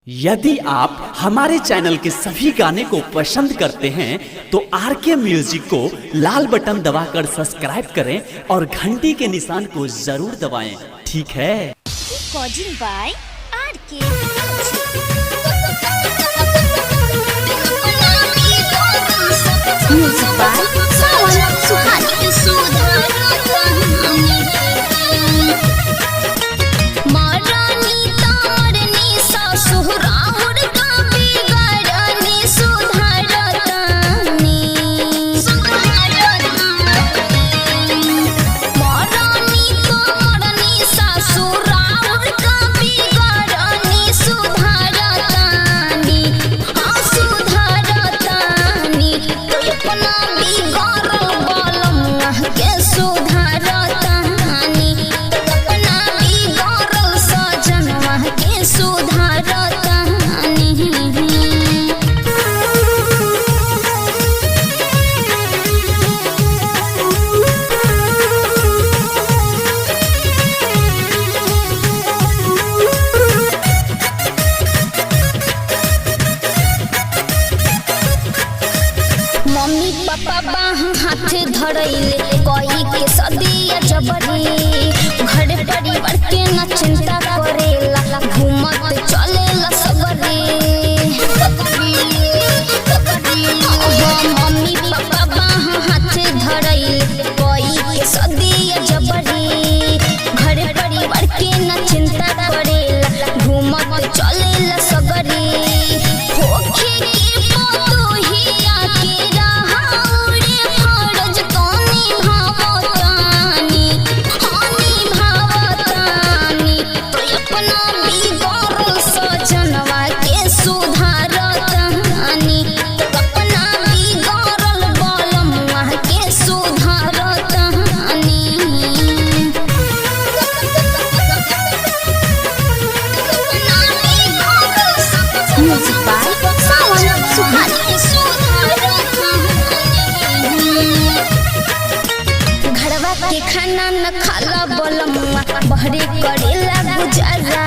यदि आप हमारे चैनल के सभी गाने को पसंद करते हैं तो आरके म्यूजिक को लाल बटन दबाकर सब्सक्राइब करें और घंटी के निशान को जरूर दबाएं, ठीक है। मम्मी पापा बाह हाथ धरैले कोई के सदिया जबरी घर परिवार के न चिंता करेला घूमत चलेला सबरी। मम्मी पापा बाह हाथ धरैले कोई के सदिया जबरी घर परिवार के न चिंता करेला घूमत चलेला सबरी। घरवा के खाना न खाला बोलमुआ बहरे करेला गुजारा